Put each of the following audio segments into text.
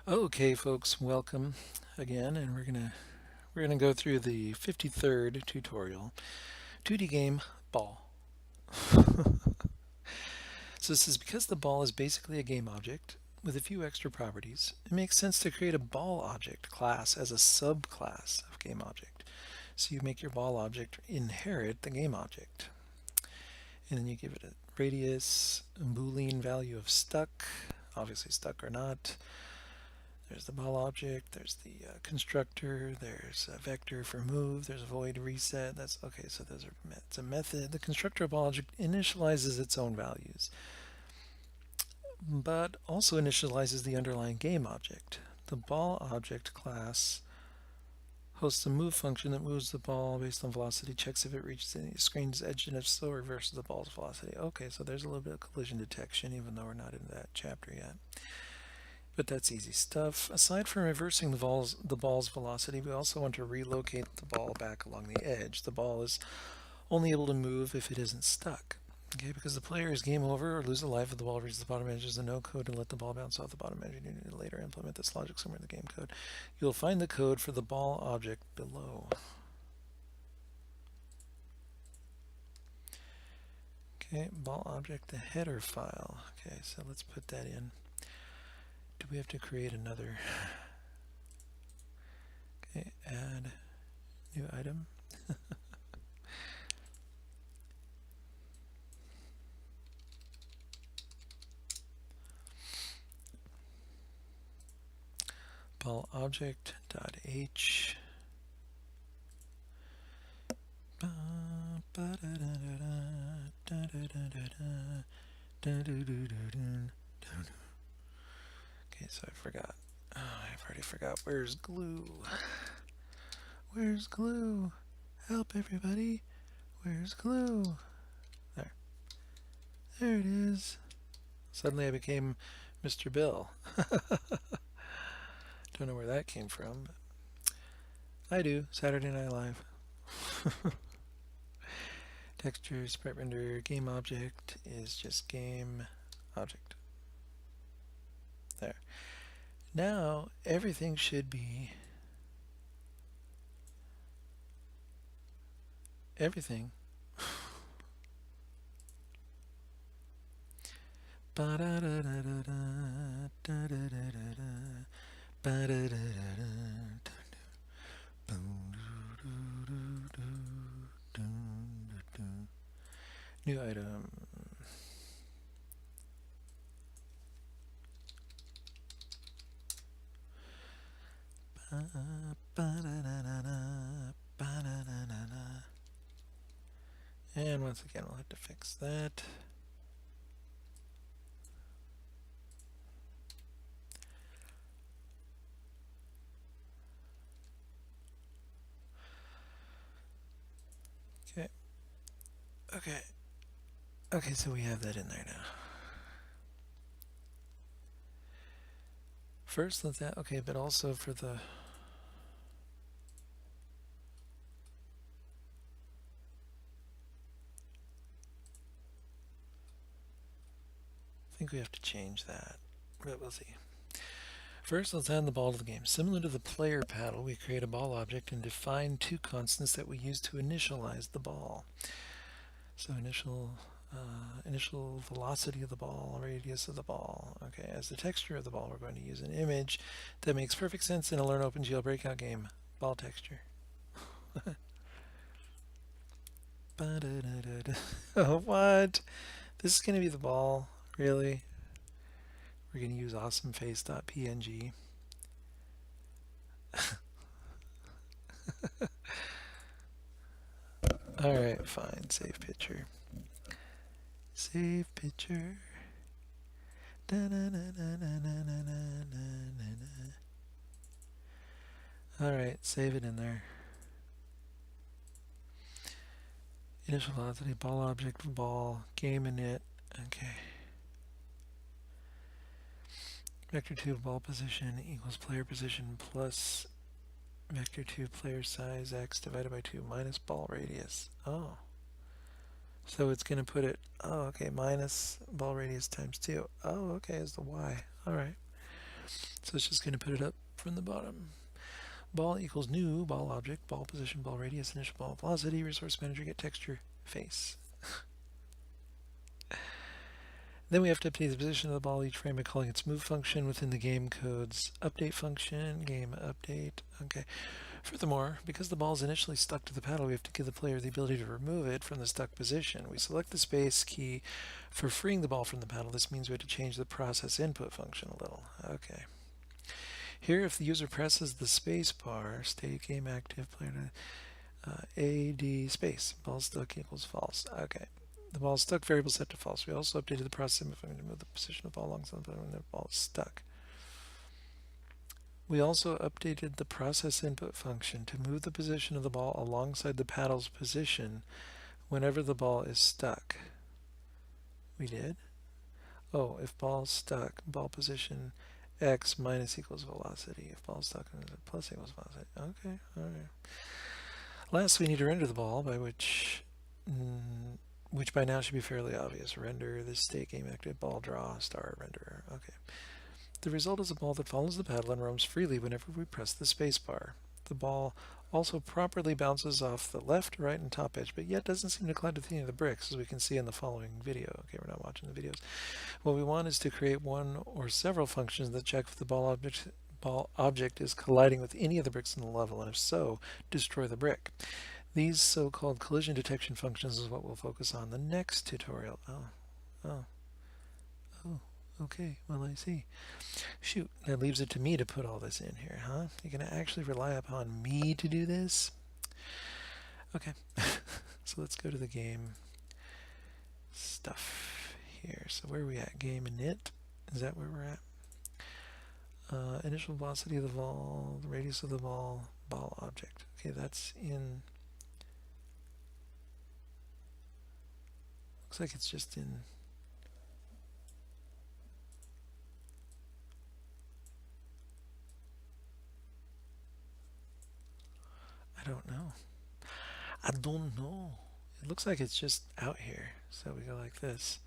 Okay, folks, welcome again, and we're gonna go through the 53rd tutorial, 2D game ball. So this is because the ball is basically a game object with a few extra properties. It makes sense to create a ball object class as a subclass of game object. So you make your ball object inherit the game object, and then you give it a radius, a Boolean value of stuck, obviously stuck or not. There's the ball object, there's the constructor, there's a vector for move, there's a void reset. That's okay, so those are it's a method. The constructor ball object initializes its own values, but also initializes the underlying game object. The ball object class hosts a move function that moves the ball based on velocity, checks if it reaches any screen's edge, and if so, reverses the ball's velocity. Okay, so there's a little bit of collision detection, even though we're not in that chapter yet. But that's easy stuff. Aside from reversing the ball's velocity, we also want to relocate the ball back along the edge. The ball is only able to move if it isn't stuck. Okay, because the player is game over or lose a life if the ball reaches the bottom edge. There's a no code to let the ball bounce off the bottom edge. You need to later implement this logic somewhere in the game code. You'll find the code for the ball object below. Okay, ball object, the header file. Okay, so let's put that in. Do we have to create another? Okay, add new item. Ball object dot h. Okay, so I forgot. Oh, I've already forgot. Where's glue? Where's glue? Help, everybody. Where's glue? There. There it is. Suddenly I became Mr. Bill. Don't know where that came from, but I do. Saturday Night Live. Texture, sprite render, game object is just game object. There. Now everything should be everything. New item. And once again, we'll have to fix that. Okay. Okay. Okay, so we have that in there now. First, let that, okay, but also for the, I think we have to change that, but we'll see. First, let's add the ball to the game. Similar to the player paddle, we create a ball object and define two constants that we use to initialize the ball. So initial velocity of the ball, radius of the ball. Okay, as the texture of the ball, we're going to use an image that makes perfect sense in a LearnOpenGL breakout game. Ball texture. What? This is going to be the ball? Really? We're going to use awesomeface.png. Alright, fine. Save picture. Save picture. Alright, save it in there. Initial velocity, ball object, ball, game init. Okay. Vector 2 ball position equals player position plus vector 2 player size x divided by 2 minus ball radius. Oh. So it's going to put it, oh, okay, minus ball radius times 2. Oh, okay, is the y. All right. So it's just going to put it up from the bottom. Ball equals new ball object, ball position, ball radius, initial ball velocity, resource manager, get texture, face. Then we have to update the position of the ball each frame by calling its move function within the game code's update function, game update. Okay. Furthermore, because the ball is initially stuck to the paddle, we have to give the player the ability to remove it from the stuck position. We select the space key for freeing the ball from the paddle. This means we have to change the process input function a little. Okay. Here, if the user presses the space bar, state game active, player AD space, ball stuck equals false. Okay. The ball is stuck variable set to false. We also updated the process input function to move the position of the ball alongside the when the ball is stuck. We also updated the process input function to move the position of the ball alongside the paddle's position whenever the ball is stuck. We did. Oh, if ball is stuck, ball position x minus equals velocity. If ball is stuck, plus equals velocity. Okay, all right. Last, we need to render the ball, by which by now should be fairly obvious. Render this state game active ball draw star renderer. Okay. The result is a ball that follows the paddle and roams freely whenever we press the space bar. The ball also properly bounces off the left, right, and top edge, but yet doesn't seem to collide with any of the bricks, as we can see in the following video. Okay, we're not watching the videos. What we want is to create one or several functions that check if the ball object is colliding with any of the bricks in the level, and if so, destroy the brick. These so-called collision detection functions is what we'll focus on in the next tutorial. Oh, okay, well, I see. Shoot, that leaves it to me to put all this in here, huh? You're going to actually rely upon me to do this? Okay, so let's go to the game stuff here. So where are we at? Game init? Is that where we're at? Initial velocity of the ball, the radius of the ball, ball object. Okay, that's in... Looks like it's just in... I don't know. It looks like it's just out here. So we go like this.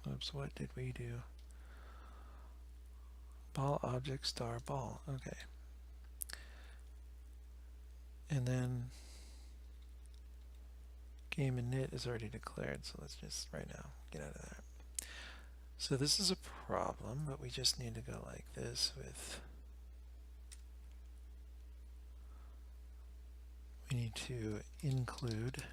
Oops, what did we do? Ball object star ball. Okay. And then game init is already declared, so let's just right now get out of that. So this is a problem, but we just need to go like this with... We need to include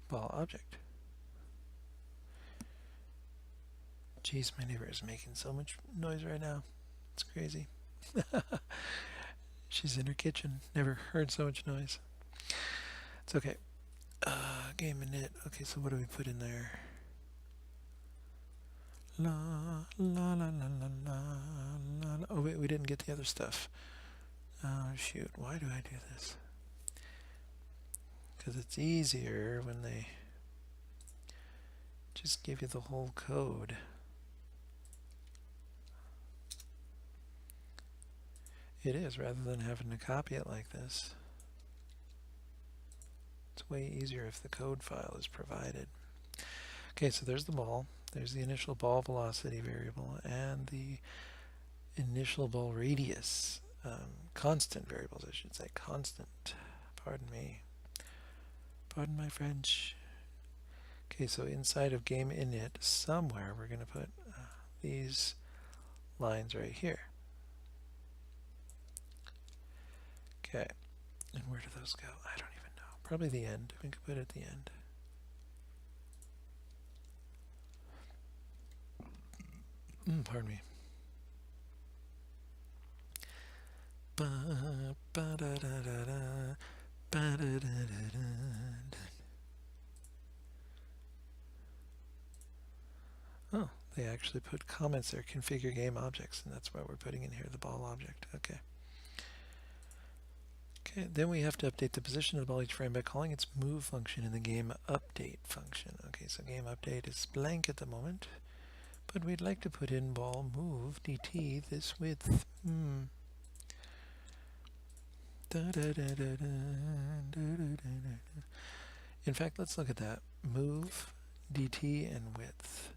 ball object. Jeez, my neighbor is making so much noise right now. It's crazy. She's in her kitchen. Never heard so much noise. It's okay. Game init. Okay, so what do we put in there? La la la la la la la. Oh wait, we didn't get the other stuff. Oh shoot, why do I do this? Because it's easier when they just give you the whole code. It is, rather than having to copy it like this. It's way easier if the code file is provided. Okay, so there's the ball. There's the initial ball velocity variable and the initial ball radius. Constant variables, I should say. Constant. Pardon me. Pardon my French. Okay, so inside of game init, somewhere we're going to put these lines right here. Okay, and where do those go? I don't even know. Probably the end. We could put it at the end. Pardon me. Oh, they actually put comments there, configure game objects, and that's why we're putting in here the ball object. Okay. Okay, then we have to update the position of the ball each frame by calling its move function in the game update function. Okay, so game update is blank at the moment, but we'd like to put in ball move dt this width. In fact, let's look at that. Move dt and width.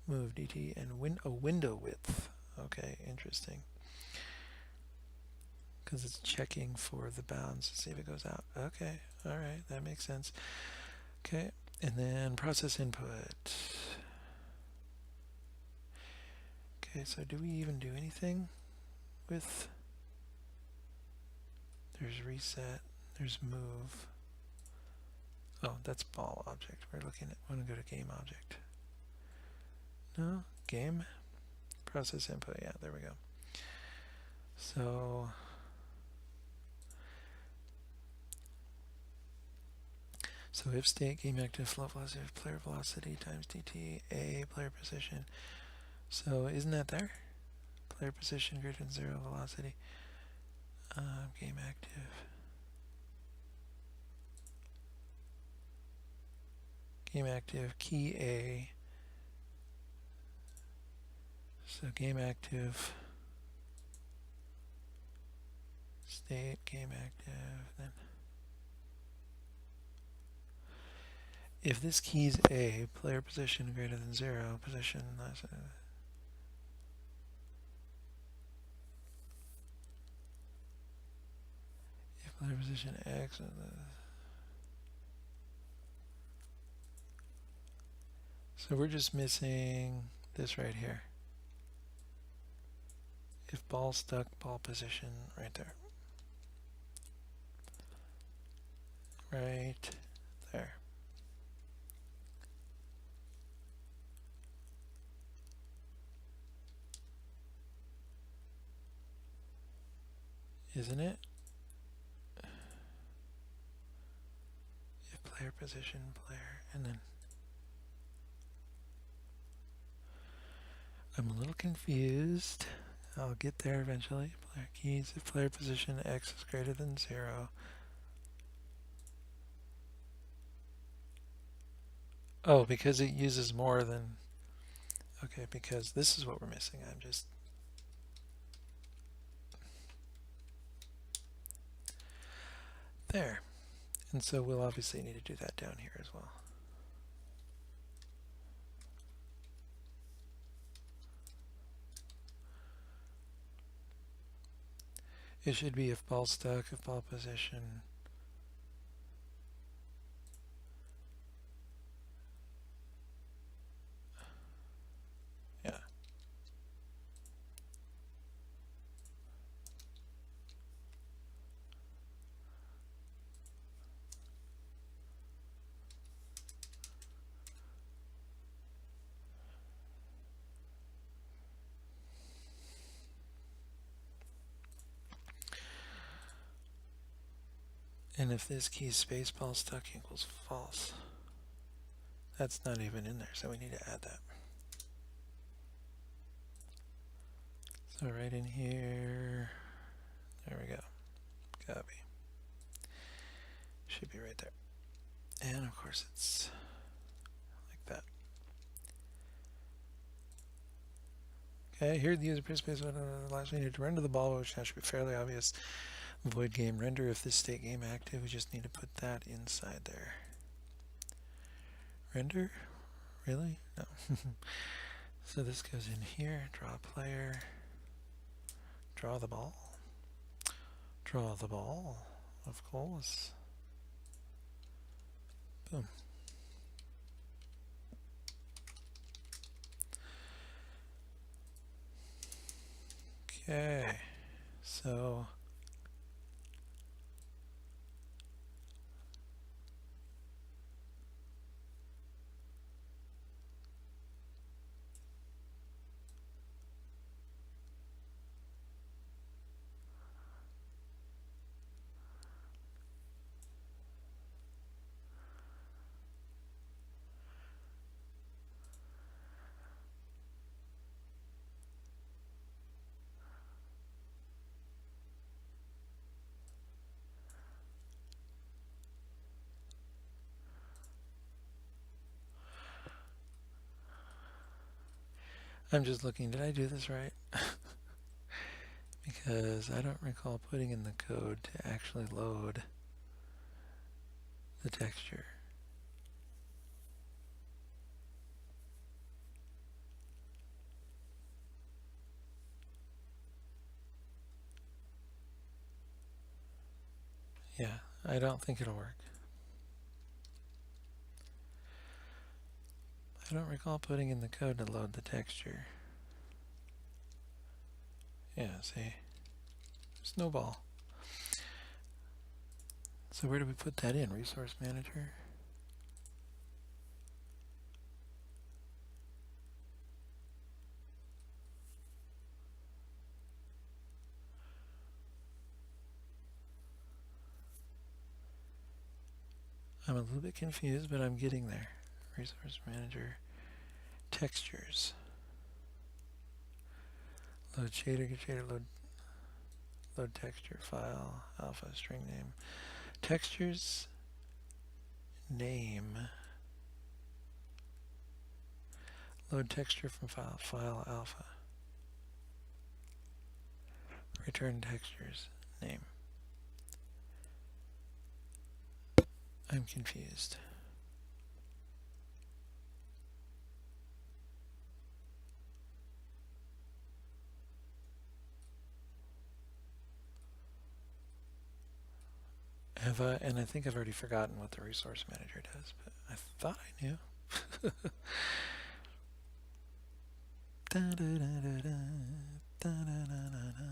Move dt and window width. Okay, interesting. Because it's checking for the bounds to see if it goes out. Okay, all right, that makes sense. Okay, and then process input. Okay, so do we even do anything with... There's reset, there's move. Oh, that's ball object. We're looking at, want to go to game object. No, game, process input. Yeah, there we go. So if state game active flow velocity of player velocity times dt, a player position. So isn't that there? Player position greater than 0 velocity. Game active. Game active key A. So game active state game active. Then if this key is A, player position greater than 0, position less than... If player position X... So we're just missing this right here. If ball stuck, ball position right there. Right there. Isn't it? If player position, player, and then... I'm a little confused. I'll get there eventually. Player keys, if player position X is greater than 0. Oh, because it uses more than... Okay, because this is what we're missing. I'm just... There. And so we'll obviously need to do that down here as well. It should be if ball stuck, if ball position. Yeah. And if this key space ball stuck equals false. That's not even in there, so we need to add that. So right in here, there we go. Copy. Should be right there. And of course it's like that. Okay, here the user participants allows me to render the ball, which now should be fairly obvious. Void game render if this state game active, we just need to put that inside there. Render? Really? No. So this goes in here, draw player, draw the ball. Draw the ball, of course. Boom. Okay, so I'm just looking, did I do this right? Because I don't recall putting in the code to actually load the texture. I don't think it'll work. I don't recall putting in the code to load the texture. Yeah, see? Snowball. So where do we put that in? Resource Manager? I'm a little bit confused, but I'm getting there. Resource Manager, textures. Load shader, get shader, load texture, file, alpha, string name. Textures, name. Load texture from file, file, alpha. Return textures, name. I'm confused. And I think I've already forgotten what the Resource Manager does, but I thought I knew. Da, da, da, da, da, da, da, da.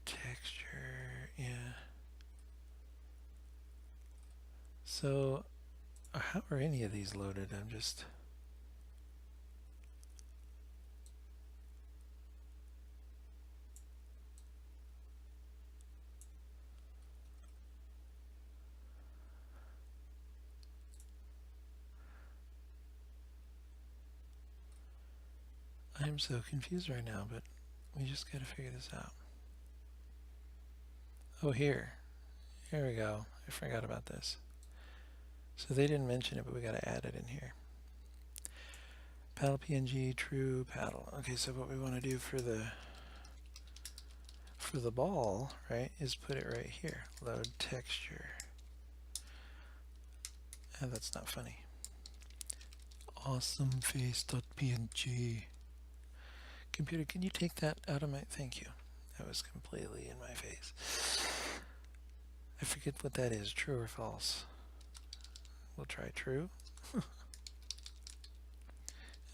Texture, yeah. So, how are any of these loaded? I'm so confused right now, but we just gotta figure this out. Oh, here we go. I forgot about this. So they didn't mention it, but we gotta add it in here. Paddle PNG, true paddle. Okay, so what we want to do for the ball, right, is put it right here. Load texture. And that's not funny. Awesomeface.png. Computer, can you take that out of my... Thank you. That was completely in my face. I forget what that is, true or false. We'll try true.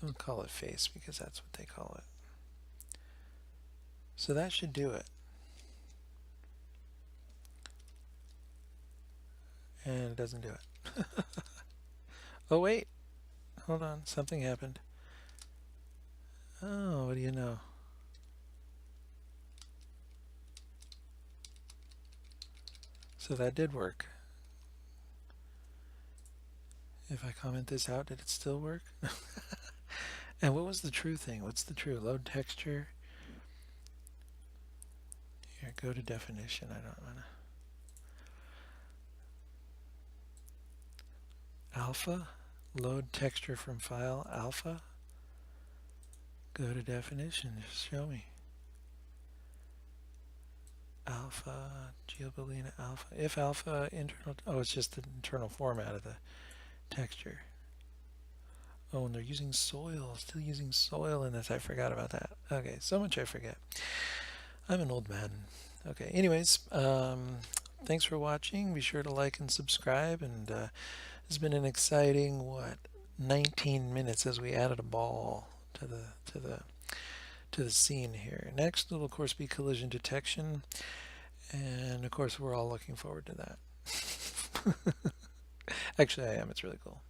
We'll call it face because that's what they call it. So that should do it. And it doesn't do it. Oh, wait. Hold on. Something happened. Oh, what do you know? So that did work. If I comment this out, did it still work? And what was the true thing? What's the true? Load texture. Here, go to definition. I don't want to. Alpha. Load texture from file. Alpha. Go to definition. Just show me. Alpha. GeoBoolean alpha. If alpha internal. Oh, it's just the internal format of the texture. Oh, and they're using soil. Still using soil in this. I forgot about that. Okay, so much I forget. I'm an old man. Okay, anyways, thanks for watching. Be sure to like and subscribe. And it's been an exciting, 19 minutes as we added a ball to the scene here. Next will, of course, be collision detection. And, of course, we're all looking forward to that. Actually, I am. It's really cool.